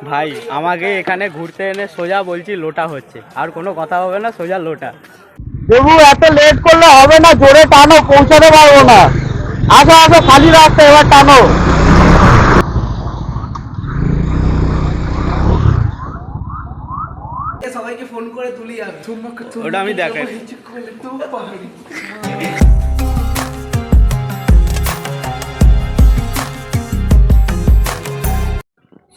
ভাই আমাকে এখানে ঘুরতে এনে সোজা বলছি লোটা হচ্ছে, আর কোনো কথা হবে না, সোজা লোটা। দেবু এত লেট করলে হবে না, জোরে টানো, পৌঁছাতে পারবো না। আসো আসো, খালি রাস্তা, এবার টানো। সবাইকে ফোন করে তুলি আর ওটা আমি দেখাই।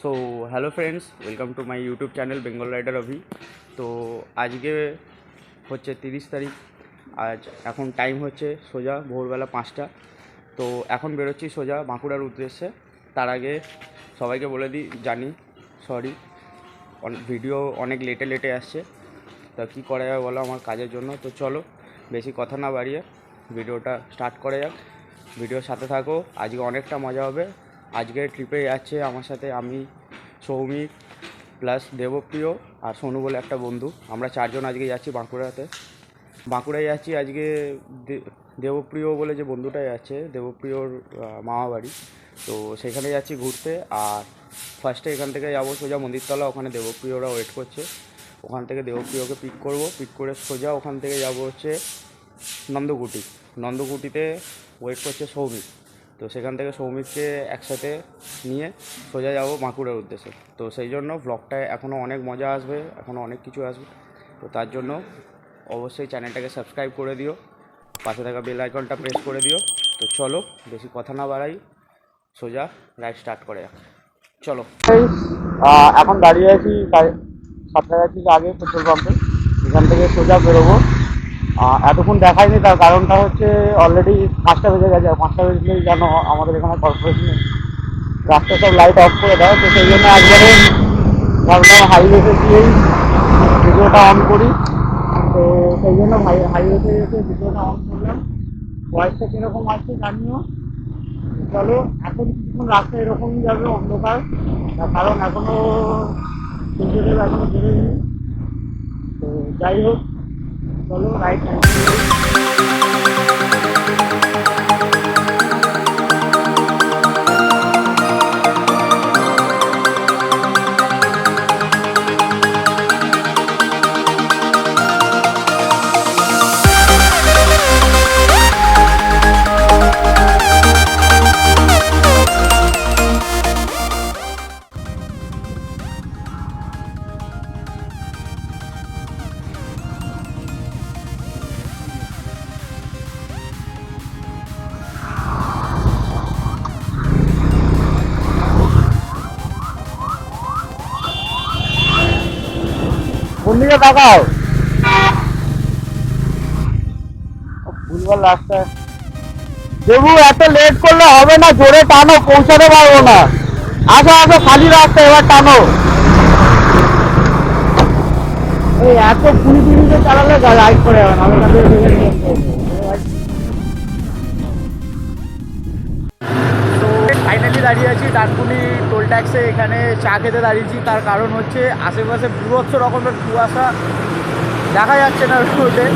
So hello friends, welcome to my YouTube channel Bengal rider Abhi. তো আজকে হচ্ছে 30 তারিখ। আজ এখন টাইম হচ্ছে সোজা ভোরবেলা 5টা। তো এখন বেরোচ্ছি সোজা বাঁকুড়ার উদ্দেশ্যে। তার আগে সবাইকে বলে দিই, জানি সরি, ভিডিও অনেক লেটে আসছে। তা কী করা যাবে বলো আমার কাজের জন্য। তো চলো বেশি কথা না বাড়িয়ে ভিডিওটা স্টার্ট করা যাক। ভিডিওর সাথে থাকো, আজকে অনেকটা মজা হবে। আজকের ট্রিপে যাচ্ছে আমার সাথে আমি, সৌমিক প্লাস দেবপ্রিয় আর সোনু বলে একটা বন্ধু। আমরা চারজন আজকে যাচ্ছি বাঁকুড়ায় যাচ্ছি আজকে। দেবপ্রিয় বলে যে বন্ধুটা যাচ্ছে, দেবপ্রিয়র মামা বাড়ি, তো সেখানে যাচ্ছি ঘুরতে। আর ফার্স্টে এখান থেকে যাবো সোজা মন্দিরতলা, ওখানে দেবপ্রিয়রা ওয়েট করছে। ওখান থেকে দেবপ্রিয়কে পিক করে সোজা ওখান থেকে যাব হচ্ছে নন্দকুটিতে ওয়েট করছে সৌমিক। তো সেখান থেকে সৌমিককে একসাথে নিয়ে সোজা যাব বাঁকুড়ার উদ্দেশ্যে। তো সেই জন্য ব্লগটায় এখনও অনেক মজা আসবে, এখনও অনেক কিছু আসবে। তো তার জন্য অবশ্যই চ্যানেলটাকে সাবস্ক্রাইব করে দিও, পাশে থাকা বেল আইকনটা প্রেস করে দিও। তো চলো বেশি কথা না বাড়াই, সোজা রাইড স্টার্ট করে যাক, চলো। এখন দাঁড়িয়ে আছি সাঁতরাগাছি আগে পেট্রোল পাম্পে। এখান থেকে সোজা বেরোবো। এতক্ষণ দেখায়নি, তার কারণটা হচ্ছে অলরেডি 5টা বেজে গেছে। আর 5টা বেজলেই জানো আমাদের এখানে কর্পোরেশনে রাস্তা সব লাইট অফ করে দেয়। তো সেই জন্য একবারে ভাবলাম হাইওয়েতে গিয়েই ভিডিওটা অন করি। তো সেই জন্য হাইওয়েতে এসে ভিডিওটা অন করলাম। ভয়েসটা কীরকম আসছে জানিও। চলো, এখন কিছুক্ষণ রাস্তা এরকমই যাবে, অন্ধকার, তার কারণ এখনো সূর্যদেব এখনো বেরোয়নি। তো যাই হোক, চলো রাইড কন্টিনিউ। কোন দিকে তাকাও, ভুলভাল রাস্তায়। দেবু এত লেট করলে হবে না, জোরে টানো, পৌঁছাতে পারবো না। আসো আসো, খালি রাস্তা, এবার টানো। এই এত পুলিশে চালালে রাইড করে হবে না। তো ফাইনালি দাঁড়িয়ে আছি ডানকুনি টোল ট্যাক্সে। এখানে চা খেতে দাঁড়িয়েছি, তার কারণ হচ্ছে আশেপাশে বিভৎস রকমের কুয়াশা, দেখা যাচ্ছে না রোডে।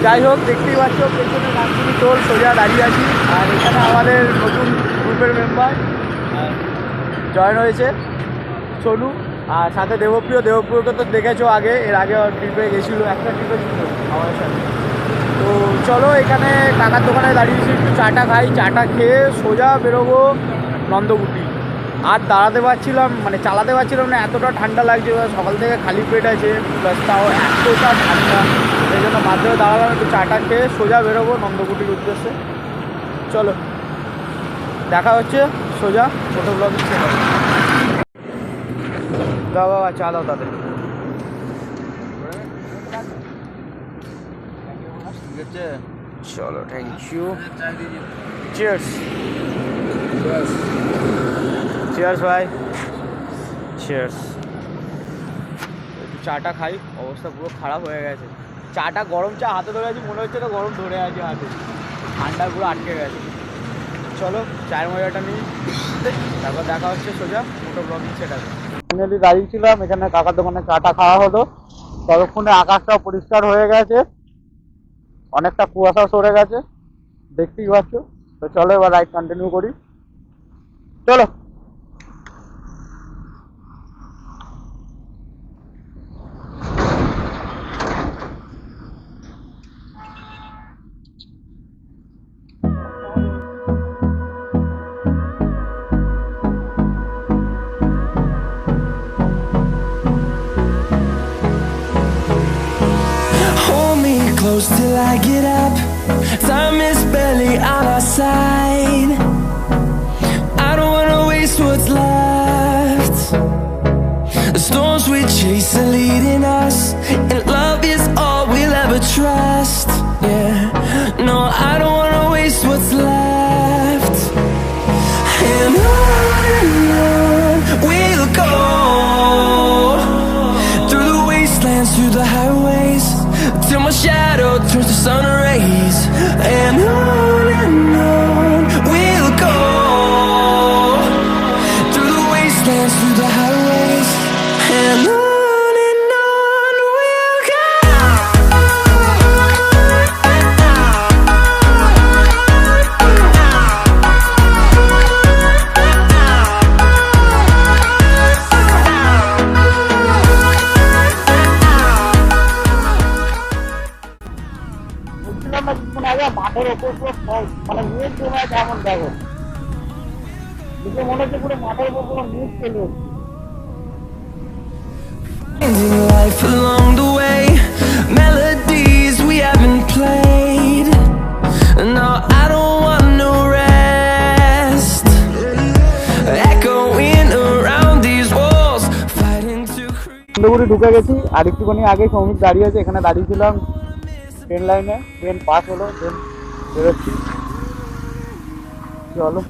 যাই হোক, দেখতেই পাচ্ছ পেছনে ডানকুনি টোল, সোজা দাঁড়িয়ে আছি। আর এখানে আমাদের নতুন গ্রুপের মেম্বার জয়েন হয়েছে, সোনু, আর সাথে দেবপ্রিয়কে তো দেখেছো আগে, এর আগে ট্রিপে গেছিলো, একটা ট্রিপে ছিল আমাদের সাথে। তো চলো, এখানে কাকার দোকানে দাঁড়িয়েছি, একটু চাটা খাই। চাটা খেয়ে সোজা বেরোবো নন্দকুটি। আর দাঁড়াতে পারছিলাম, মানে চালাতে পারছিলাম না, এতটা ঠান্ডা লাগছে। সকাল থেকে খালি পেট আছে, প্লাস তাও এতটা ঠান্ডা, সেই জন্য বাধ্য হয়ে দাঁড়ালাম। একটু চাটা খেয়ে সোজা বেরোবো নন্দকুটির উদ্দেশ্যে। চলো দেখা হচ্ছে সোজা ছোটো ব্লগ ছেড়ে। দাও বাবা, চা দাও তাদের। চলো, থ্যাংক ইউ। চিয়ার্স চিয়ার্স ভাই, চিয়ার্স। একটু চাটা খাই, অবস্থা পুরো খারাপ হয়ে গেছে। চাটা গরম চা হাতে ধরে আছি, মনে হচ্ছে না গরম ধরে আছে হাতে, ঠান্ডা পুরো আটকে গেছে। চলো চায়ের মজাটা নিই, তারপর দেখা হচ্ছে সোজা মোটো ব্লগিং সেটাতে। ফাইনালি দাঁড়িয়েছিলাম এখানে, কাকার দোকানে চাটা খাওয়া হলো। ততক্ষণে আকাশটাও পরিষ্কার হয়ে গেছে, অনেকটা কুয়াশা সরে গেছে, দেখতেই পাচ্ছ। তো চলো এবার রাইড কন্টিনিউ করি, চলো। close till I get up. Time is barely on our side. I don't wanna waste what's left. The storms we chase are leading us, and love is all we'll ever trust. Yeah, no, I don't wanna waste what's left. And on we'll go, through the wastelands, through the highways, till my shadow turns to sun rays. And on we'll go, through the wastelands, through the highways, and on we'll go. বলছিলাম না কিছুক্ষণ আগে মাঠের ওপর পুরো ফল, মানে মেঘ জমে আছে এমন দেখো, দেখে মনে হচ্ছে পুরো মাঠের উপর পুরো মেঘ চলে এসছে। Ending life along the way, melodies we haven't played. No, I don't want no rest. Echoing around these walls, fighting to create. সুন্দরবনে ঢুকে গেছি, আর একটুখানি আগে শ্রমিক দাঁড়িয়ে আছে, এখানে দাঁড়িয়েছিলাম ট্রেন লাইনে, ট্রেন পাস হলো, ট্রেন বেরোচ্ছি, চলো।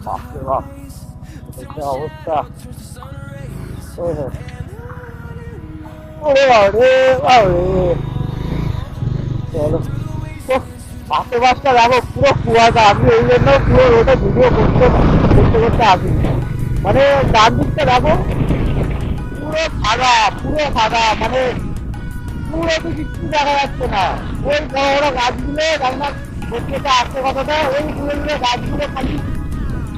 বাপরে বাপ, এটা অবস্থা, ওরে বাপরে বাপরে, চলো। আশেপাশটা দেখো পুরো কুয়াশা, আমি এই জন্য পুরো রোডে ভিডিও করতে করতে আসি, মানে ডান দিকটা দেখো পুরো সাদা, মানে পুরো তো কিছু দেখা যাচ্ছে না। ওই বড় বড় গাছগুলো জানি বসতে আসছে কথাটা, ওই দূরে দূরে গাছগুলো খালি,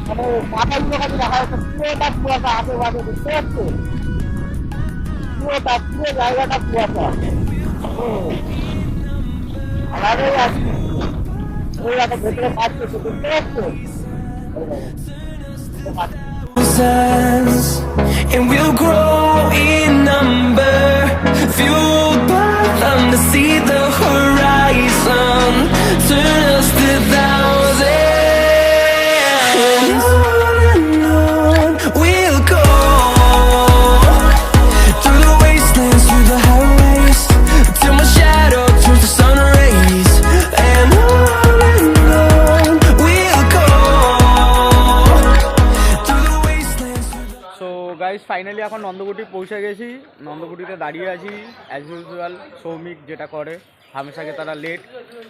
মানে মাথাগুলো খালি দেখা যাচ্ছে, পুরোটা কুয়াশা আশেপাশে, দেখতে পাচ্ছে পুরোটা, পুরো জায়গাটা কুয়াশা। আমাদের ওই একটা ভেতরে পাচ্ছে, দেখতে পাচ্ছে, And we'll grow in number, fueled by them to see the horizon, turn us to thousands. And on we'll go, through the wastelands, through the highways, till my shadow turns to sun rays. And on we'll go, through the wastelands. So guys finally এখন নন্দকুটি পৌঁছে গেছি, নন্দকুটিতে দাঁড়িয়ে আছি as usual. Soumik যেটা করে হামেশাকে তারা late,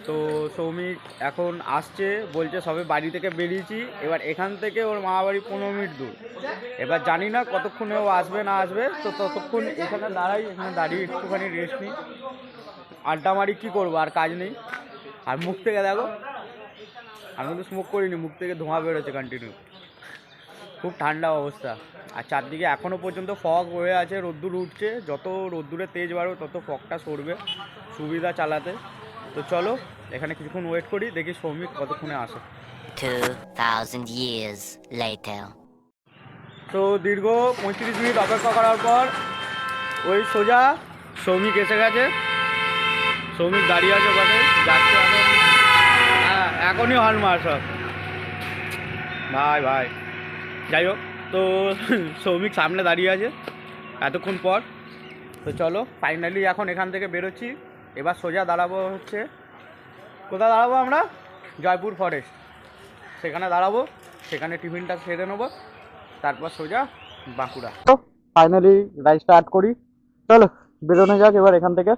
তো সৌমিক এখন আসছে, বলছে সবে বাড়ি থেকে বেরিয়েছি, এবার এখান থেকে ওর মা বাড়ি 15 মিনিট দূর, এবার জানি না কতক্ষণে ও আসবে না আসবে, তো ততক্ষণ এখানে দাঁড়াই, এখানে দাঁড়িয়ে একটুখানি রেস্ট নিই, আড্ডা মারি, কী করবো আর কাজ নেই। আর মুখ থেকে দেখো, আমি কিন্তু স্মোক করিনি, মুখ থেকে ধোঁয়া বেরোচ্ছে কন্টিনিউ, খুব ঠান্ডা অবস্থা। আর চারদিকে এখনও পর্যন্ত ফগ হয়ে আছে, রোদ্দুর উঠছে, যত রোদ্দুরে তেজ বাড়বে তত ফগটা সরবে, সুবিধা চালাতে। তো চলো এখানে কিছুক্ষণ ওয়েট করি, দেখি সৌমিক কতক্ষণে আসে। 2000 years later. তো দীর্ঘ 35 মিনিট অপেক্ষা করার পর ওই সোজা সৌমিক এসে গেছে, সৌমিক দাঁড়িয়ে আছে ওখানে, যাচ্ছে এখন। হ্যাঁ এখনই হর্ন মার সব, ভাই যাই হোক, তো সৌমিক সামনে দাঁড়িয়ে আছে এতক্ষণ পর। তো চলো ফাইনালি এখন এখান থেকে বেরোচ্ছি, এবার সোজা দাঁড়াবো হচ্ছে, কোথায় দাঁড়াবো আমরা, জয়পুর ফরেস্ট, সেখানে দাঁড়াবো, সেখানে টিফিনটা সেরে নেবো, তারপর সোজা বাঁকুড়া। ফাইনালি রাইড স্টার্ট করি, চলো বেরোনো যাক এবার এখান থেকে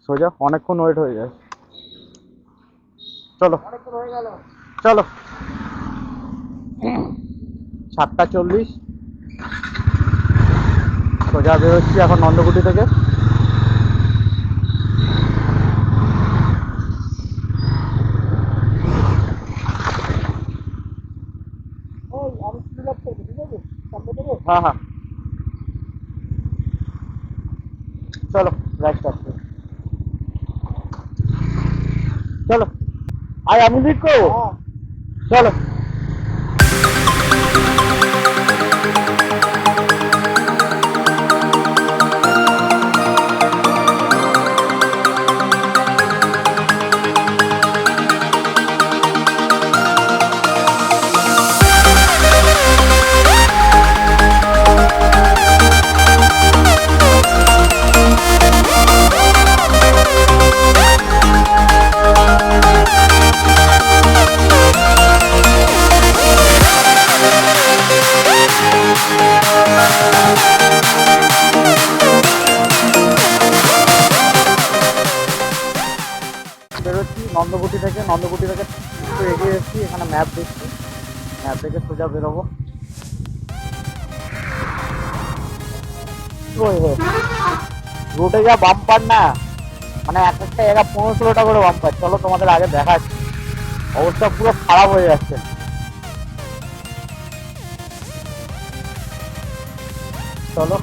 সোজা, অনেকক্ষণ ওয়েট হয়ে যায়, চলো চলো। 7:40 সোজা বেরোচ্ছি এখন নন্দকুটি থেকে। হ্যাঁ হ্যাঁ চলো রাইড স্টার্ট করি, চলো আয় আমি লিড করবো, চলো। নন্দকুটি থেকে একটু এগিয়ে এসেছি, এখানে ম্যাপ দেখছি, ম্যাপ দেখে সোজা বেরোবো। রোডে যা বাম্পার না, মানে এক একটা জায়গা 15-16টা করে বাম্পার। চলো তোমাদের আগে দেখাচ্ছি, অবস্থা পুরো খারাপ হয়ে যাচ্ছে। চলো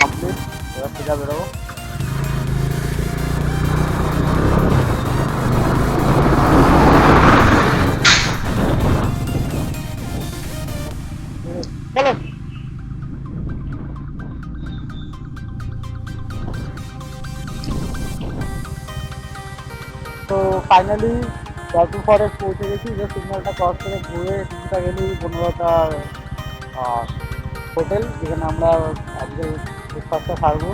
কমপ্লিট, এবার সোজা বেরোবো। চলো তো ফাইনালি জয়পুর ফরেস্ট পৌঁছে গেছি। যে সিগন্যালটা ক্রস করে ঘুরে কিছুটা গেলেই বনলতা হোটেল, যেখানে আমরা আজকে ব্রেকফাস্টটা সারবো।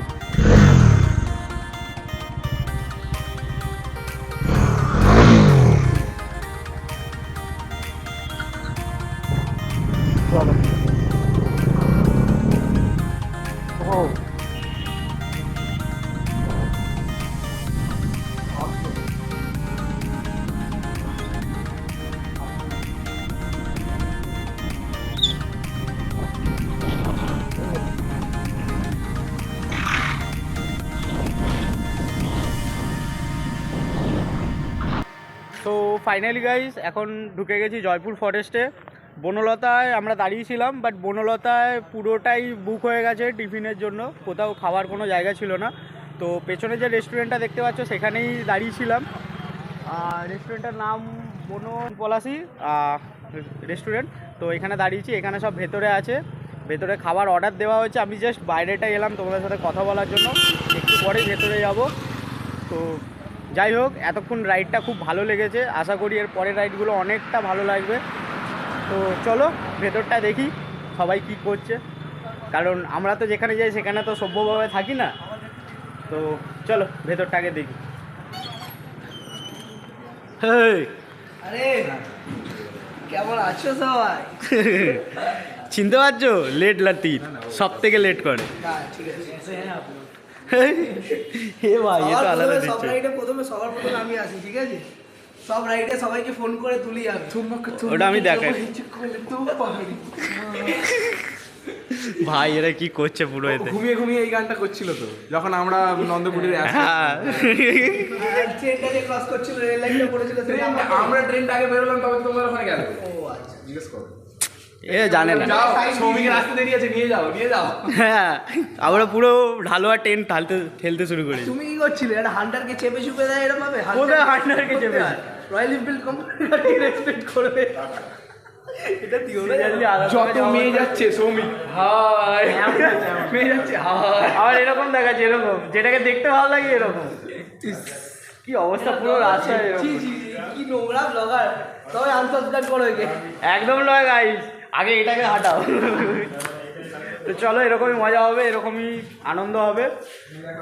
চলো ও তো ফাইনালি গাইস এখন ঢুকে গেছি জয়পুর ফরেস্টে। বনলতায় আমরা দাঁড়িয়েছিলাম, বাট বনলতায় পুরোটাই বুক হয়ে গেছে টিফিনের জন্য, কোথাও খাওয়ার কোনো জায়গা ছিল না। তো পেছনে যে রেস্টুরেন্টটা দেখতে পাচ্ছ সেখানেই দাঁড়িয়েছিলাম। রেস্টুরেন্টের নাম পলাশি রেস্টুরেন্ট। তো এখানে দাঁড়িয়েছি, এখানে সব ভেতরে আছে, ভেতরে খাবার অর্ডার দেওয়া হয়েছে। আমি জাস্ট বাইরেটা এলাম তোমাদের সাথে কথা বলার জন্য, একটু পরেই ভেতরে যাব। তো যাই হোক, এতক্ষণ রাইডটা খুব ভালো লেগেছে, আশা করি এর পরের রাইডগুলো অনেকটা ভালো লাগবে। তো চলো ভেতরটা দেখি সবাই কি করছে, কারণ আমরা তো যেখানে যাই সেখানে তো সভ্যভাবে থাকি না। তো চলো ভেতরটাকে দেখি। আরে কেমন আছো সবাই? চিনতে পারছো? লেট লাতিফ সব থেকে লেট করে। হ্যাঁ ঠিক আছে, হ্যাঁ আপনি হে ভাই, এটা আলাদা সব দিচ্ছে। রাইডে সবার প্রথমে আমি আসি, ঠিক আছে? সব রাইডে সবাইকে ফোন করে তুলি আমি। ওটা আমি দেখাই। ভাই এরা কি করছে পুরো এতে? ঘুমিয়ে এই গানটা করছিল তো যখন আমরা নন্দকুটির হ্যাঁ ট্রেনটা যে ক্রস করছিল, রেল লাইনটা পড়েছিল, আমরা ট্রেনটা আগে বেরোলাম, তবে তোমরা ওখানে গেলে। ও আচ্ছা, জিজ্ঞেস করো। এ জানে না। যাও, শ্রমিকের রাস্তা দেরিয়ে আছে, নিয়ে যাও। হ্যাঁ আমরা পুরো ঢালুয়া ট্রেন ঠেলতে শুরু করি। তুমি কি করছিলে? একটা হান্টারকে চেপে চুপে দেয় এরকম ভাবে? কোথায় হান্টারকে চেপে? রয়্যাল এনফিল্ড কোম্পানি রেসপেক্ট করবে, এটা দিও না। যত মেয়ে যাচ্ছে শ্রমিক হাই, মেয়ে যাচ্ছে হাই। আবার এরকম দেখাচ্ছে, এরকম যেটাকে দেখতে ভালো লাগে এরকম। কি অবস্থা পুরো রাস্তায় এরকম। জি জি জি, কি নোংরা ব্লগার, সবাই আনসাবস্ক্রাইব করো একে। একদম নয় গাইস, আগে এটাকে হাঁটাও। তো চলো, এরকমই মজা হবে, এরকমই আনন্দ হবে।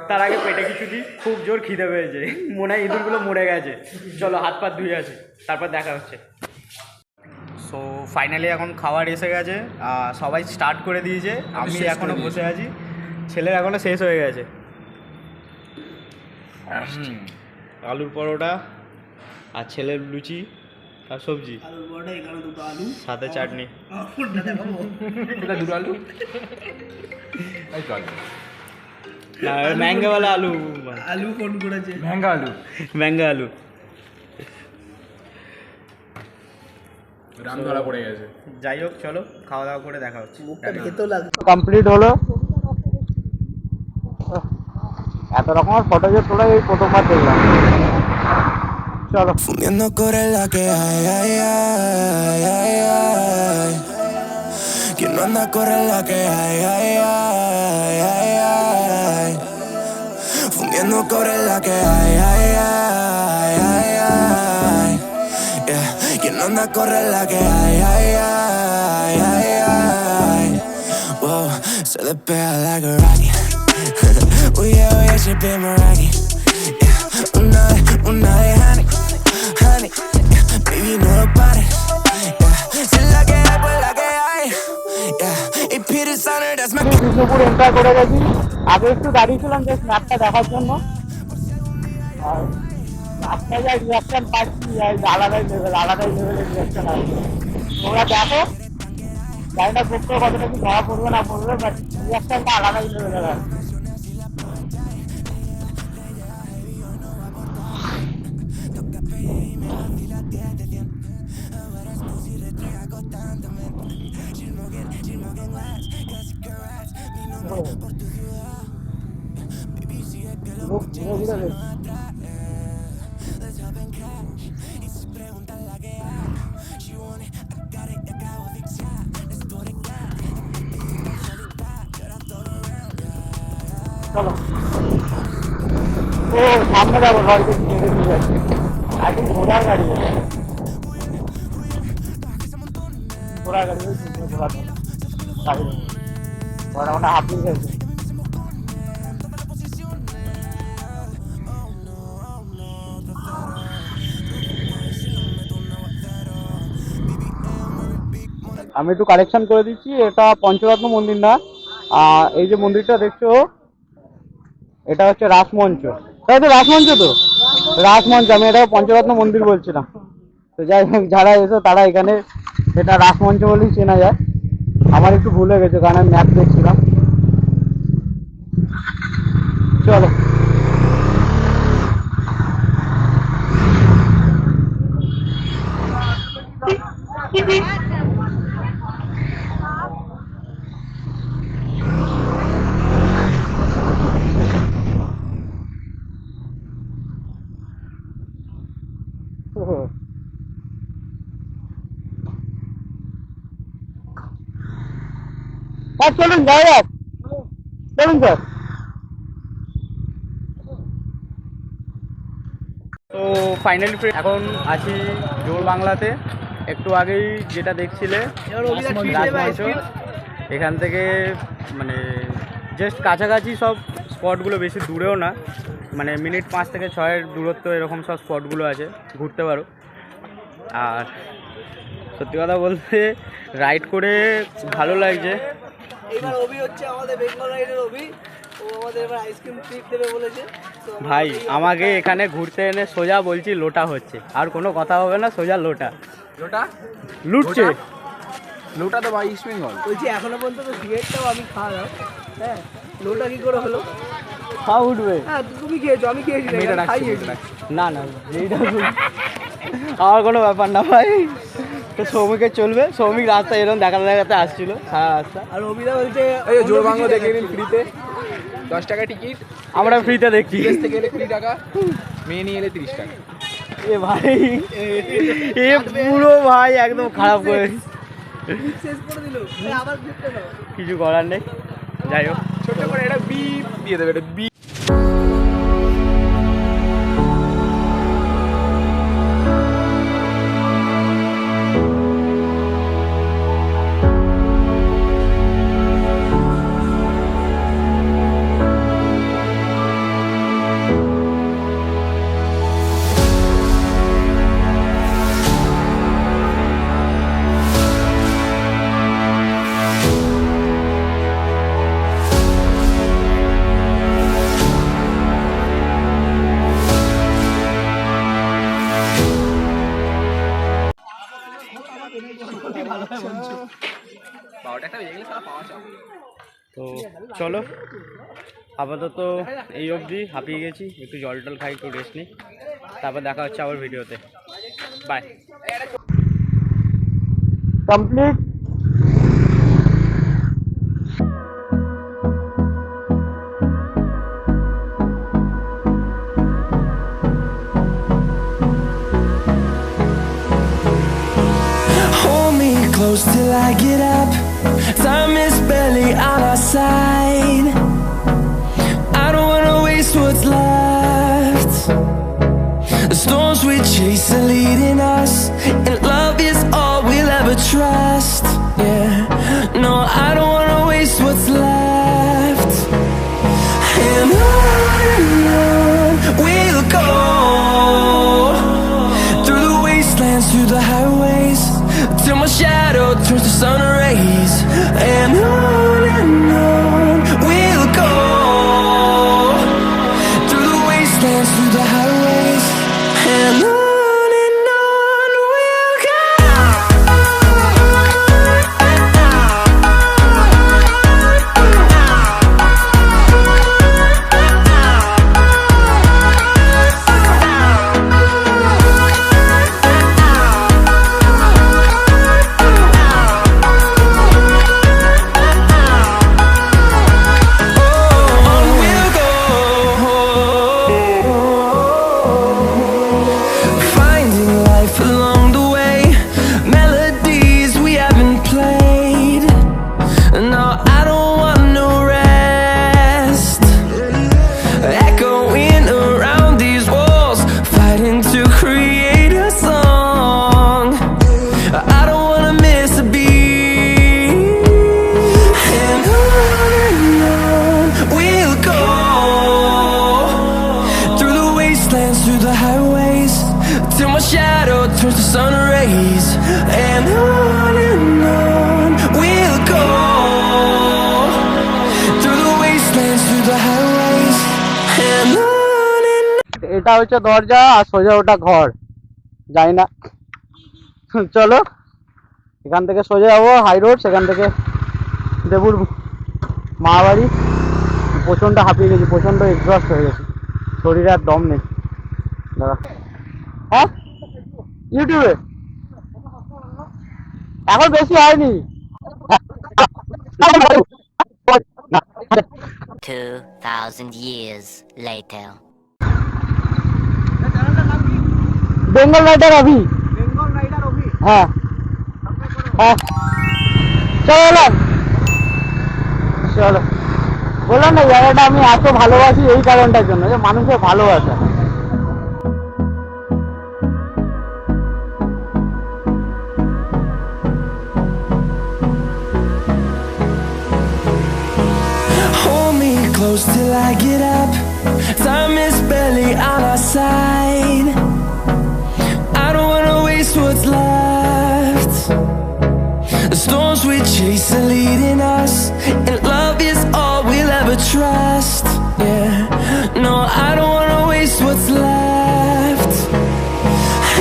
তার আগে পেটে কিছু দিই, খুব জোর খিদে পেয়েছে, মনে হয় ইঁদুরগুলো মরে গেছে। চলো হাত পা ধুয়ে আছে, তারপর দেখা হচ্ছে। সো ফাইনালি এখন খাবার এসে গেছে, সবাই স্টার্ট করে দিয়েছে, আমি এখনও বসে আছি, ছেলের এখনও শেষ হয়ে গেছে। আলুর পরোটা আর ছেলের লুচি আর সবজি, আলুর বড়া, এখানে দুটো আলু, সাথে চাটনি। কোনটা দেখাবো? এটা দুটো আলু, এই চল। ম্যাঙ্গাওয়ালা আলু, আলু ফোন করেছে, ম্যাঙ্গা আলু, ম্যাঙ্গা আলু। রাম ধরা পড়ে গেছে। যাই হোক, চলো খাওয়া দাওয়া করে দেখা হচ্ছে। মুখটা ভেতো লাগছে। কমপ্লিট হলো। এত রকমের ফটো যে তোরা এই প্রথমবার দেখলাম। চলো Fundiendo con la que hay, ay, ay, ay, ay. Quien no anda corre la que hay, ay, ay, ay, ay. Fundiendo con la que hay, ay, ay, ay, ay. Yeah. Quien no anda corre la que hay, ay, ay, ay, ay. Whoa, se despega like a rocket. Oh yeah, she been my rocket. Yeah, una vez, honey. Honey, yeah, baby, no lo pares. Yeah, si la que hay, pues la que hay. Yeah, y Peter Sonner, that's my Bishnupur enter করে গেছি। আগে একটু দাঁড়িয়েছিলাম just ম্যাপটা দেখার জন্য, আর রাস্তায় যা রিয়াকশন পাচ্ছি আলাদাই লেভেলের রিয়াকশন আসবে। তোমরা দেখো, জানি না করতে কতটা কি ধরা পড়বে না পড়বে, বাট রিয়াকশনটা আলাদাই লেভেলের আসবে। চলো, ও সামনে যাবো, লরিতে ছেড়ে দিয়ে যাচ্ছে। আগে ঘোড়ার গাড়ি আছে, ঘোড়ার গাড়ি ঘোড়া ওটা হাঁপিয়ে গেছে। আমি একটু কালেকশন করে দিচ্ছি, এটা পঞ্চরত্ন মন্দির না, এই যে মন্দিরটা দেখছো এটা হচ্ছে রাসমঞ্চ। তাই তো রাসমঞ্চ, তো রাসমঞ্চ, আমি এটা পঞ্চরত্ন মন্দির বলছিলাম। তো যাই হোক, যারা এসো তারা এখানে এটা রাসমঞ্চ বলেই চেনা যায়। আমার একটু ভুল হয়ে গেছে কারণ আমি ম্যাপ দেখছিলাম। চলো, চলুন যাই যাক, চলুন স্যার। তো ফাইনালি এখন আছি জোর বাংলাতে। একটু আগেই যেটা দেখছিলে রাসমঞ্চ, এখান থেকে মানে জাস্ট কাছাকাছি সব স্পটগুলো, বেশি দূরেও না, মানে মিনিট 5 থেকে 6 দূরত্ব এরকম সব স্পটগুলো আছে, ঘুরতে পারো। আর সত্যি কথা বলতে রাইড করে ভালো লাগছে। এবার অভি হচ্ছে আমাদের বেঙ্গল রাইডের অভি, ও আমাদের এবার আইসক্রিম ট্রিট দেবে বলেছে। ভাই আমাকে এখানে ঘুরতে এনে সোজা বলছি লোটা হচ্ছে, আর কোনো কথা হবে না, সোজা লোটা লোটা লুটছে। লোটা তো ভাই ইস্ট বেঙ্গল। বলছি এখনো পর্যন্ত সিগারেটটাও আমি খাওয়ালাম, হ্যাঁ লোটা কি করে হলো? খাওয়া উঠবে। হ্যাঁ তুমি খেয়েছো, আমি খেয়েছি না, মেয়েটা আমি ডাকছে, খাইয়েছি। মেয়েটা ডাকছে। না না, যেইটা আমার কোনো ব্যাপার না ভাই। তো সৌমিকের চলবে, সৌমিক রাস্তা এরকম দেখাতে দেখাতে আসছিল সারা রাস্তা। আর অভিদা বলছে এই জোর বাংলা দেখে নিন ফ্রিতে, 10 টাকা টিকিট, আমরা ফ্রিতে দেখছি। বিদেশ থেকে এলে 20 টাকা, মেয়ে নিয়ে এলে 30 টাকা। এ ভাই, এ পুরো ভাই একদম খারাপ করে শেষ করে দিল, আবার ঘুরতে দাও। কিছু করার নেই, যাই হোক। ছোট করে এটা বিপ দিয়ে দেবে, এটা বিপ। তো চলো, আপাতত এই অবধি, হাঁপিয়ে গেছি, একটু জল টল খাই, একটু রেস্ট নিই, তারপর দেখা হচ্ছে আবার ভিডিওতে। Bye. Complete. Hold me close till I get up. Time is barely on our side. I don't wanna waste what's left. The storms we chase are leading us, and love is all we'll ever trust. Yeah, no, I don't wanna waste what's left. And on we'll go, through the wastelands, through the highways, till my shadow turns to sun rays. And on we'll go, through the wastelands, through the highways. এটা হচ্ছে দরজা আর সোজা ওটা ঘর, জানি না। চলো এখান থেকে সোজা যাবো হাই রোড, সেখান থেকে দেবুর মা বাড়ি। প্রচণ্ড হাঁপিয়ে গেছি, প্রচণ্ড এক্সস্ট হয়ে গেছি, শরীরে আর দম নেই। দাদা হ্যাঁ ইউটিউবে এখন বেশি হয়নি। 2,000 years later. বেঙ্গল রাইডার অভি। হ্যাঁ হ্যাঁ চলো চলো। বললাম না জায়গাটা আমি এত ভালোবাসি এই কারণটার জন্য, যে মানুষের ভালোবাসা। Hold me close till I get up. Time is barely on our side. I don't wanna waste what's left. The storms we chase are leading us, and love is all we'll ever trust. Yeah, no, I don't wanna waste what's left.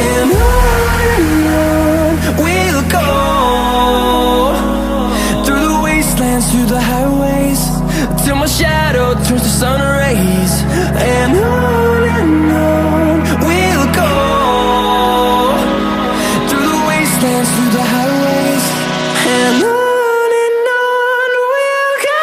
And on we'll go, through the wastelands, through the highways, till my shadow turns to sun rays. And on we'll go, through the wastelands, through the highways. And on we'll go.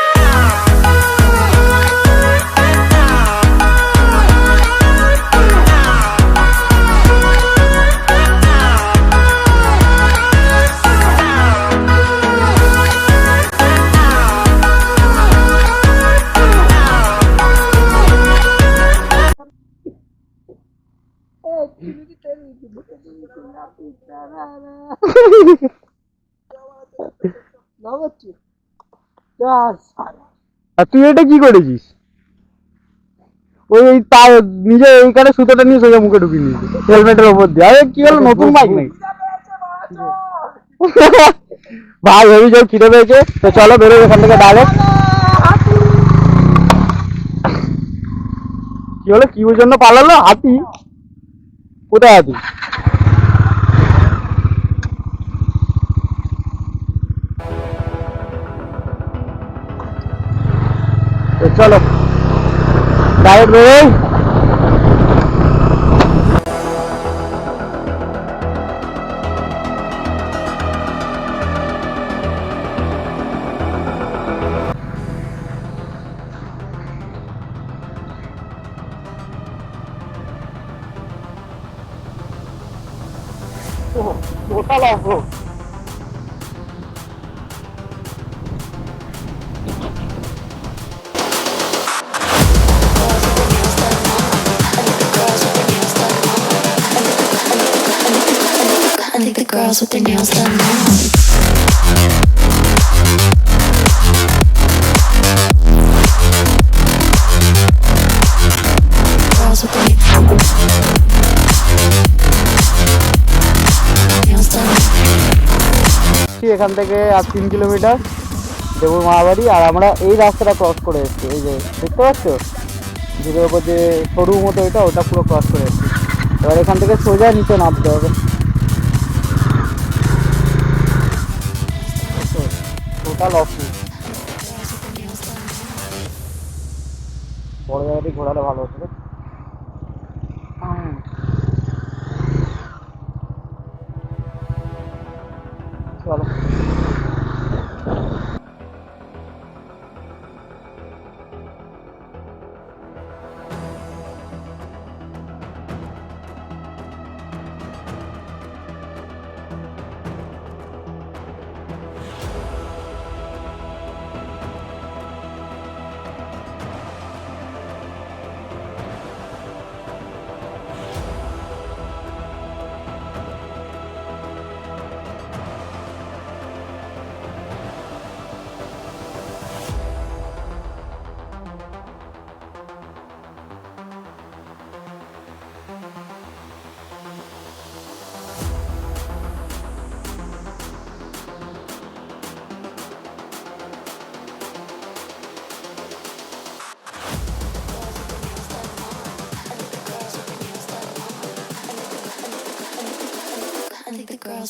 আর তুই এটা কি করেছিস? ওই তার নিজে এইখানে সুতোটা নিয়ে সোজা মুখে ঢুকিয়ে নিয়েছি হেলমেটের ওপর দিয়ে। আরে কি হলো, নতুন বাইক নাকি? ভাই হেভি জোর খিদে পেয়েছে, তো চলো বেরোবো এখান থেকে ডাইরেক্ট। কি হলো, কি ওই জন্য পালালো? হাতি? কোথায় হাতি? তো চলো ডাইরেক্ট বেরোই। Total of road. I think the girls with their nails done now. Girls with their nails done. এখান থেকে আর 3 কিলোমিটার দেবুর মা বাড়ি। আর আমরা এই রাস্তাটা ক্রস করে এসেছি, এই যে দেখতে পাচ্ছ ঝিলের ওপর যে সরু মতো ওটা পুরো ক্রস করে এসেছি। এবার এখান থেকে সোজা নিচে নামতে হবে। টোটাল অফ বড় জায়গাটি ঘোরালে ভালো হতো। চলো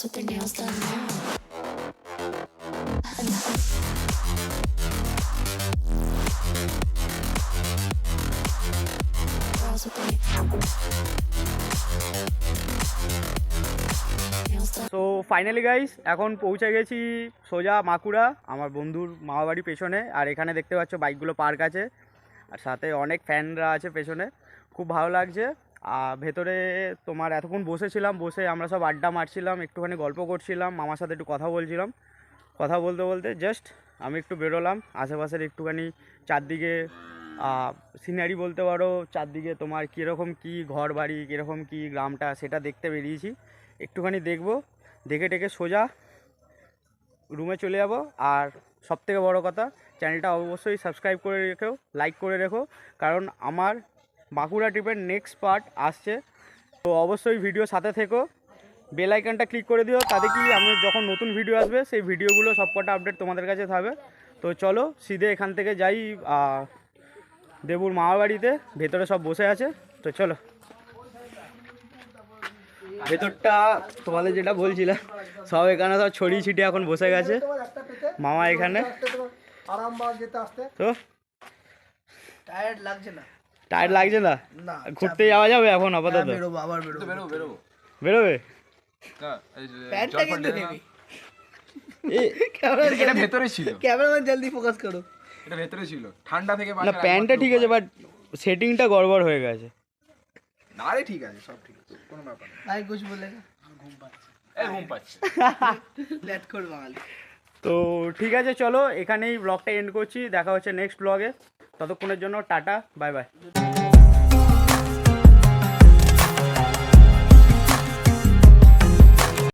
girls with their nails done now. Girls with their nails done. So finally guys এখন পৌঁছে গেছি সোজা মাকুড়া, আমার বন্ধুর মামা বাড়ির পেছনে। আর এখানে দেখতে পাচ্ছ বাইকগুলো পার্ক আছে, আর সাথে অনেক ফ্যানরা আছে পেছনে, খুব ভালো লাগছে। আর ভেতরে তোমার এতক্ষণ বসেছিলাম, বসে আমরা সব আড্ডা মারছিলাম, একটুখানি গল্প করছিলাম, মামার সাথে একটু কথা বলছিলাম। কথা বলতে বলতে জাস্ট আমি একটু বেরোলাম আশেপাশের একটুখানি চারদিকে সিনারি বলতে পারো, চারদিকে তোমার কীরকম কী ঘর বাড়ি, কীরকম কী গ্রামটা, সেটা দেখতে বেরিয়েছি। একটুখানি দেখবো, দেখে টেকে সোজা রুমে চলে যাব। আর সবথেকে বড় কথা, চ্যানেলটা অবশ্যই সাবস্ক্রাইব করে রেখো, লাইক করে রেখো, কারণ আমার বাঁকুড়া ট্রিপের নেক্সট পার্ট আসছে। তো অবশ্যই ভিডিও সাথে থেকো, বেল আইকনটা ক্লিক করে দিও, তাতে কি আমি যখন নতুন ভিডিও আসবে সেই ভিডিওগুলো সবকটা আপডেট তোমাদের কাছে থাকবে। তো চলো সিধে এখান থেকে যাই দেবুর মামা বাড়িতে, ভেতরে সব বসে আছে। তো চলো, ভেতরটা তোমাদের যেটা বলছিলাম, সব এখানে সব ছড়িয়ে ছিটিয়ে এখন বসে গেছে, মামা এখানে। তো টায়ার্ড লাগছে না? টায়ার্ড লাগছে না? ঘুরতে যাওয়া যাবে এখন আপাতত? বেরোবো, আবার বেরোবে? প্যান্টটা কিন্তু নেবি। এটা ভেতরে ছিল, ক্যামেরাম্যান জলদি ফোকাস করো। এটা ভেতরে ছিল, ঠান্ডা থেকে না প্যান্টটা ঠিক আছে, বাট সেটিংটা গড়বড় হয়ে গেছে। না রে ঠিক আছে, সব ঠিক আছে, কোনো ব্যাপার না। ভাই কুছ বলেগা? ঘুম পাচ্ছে লেট কর বাঙালি। তো ঠিক আছে, চলো এখানেই ব্লগটা এন্ড করছি, দেখা হচ্ছে নেক্সট ব্লগে। ততক্ষণের জন্য টাটা, বাই বাই।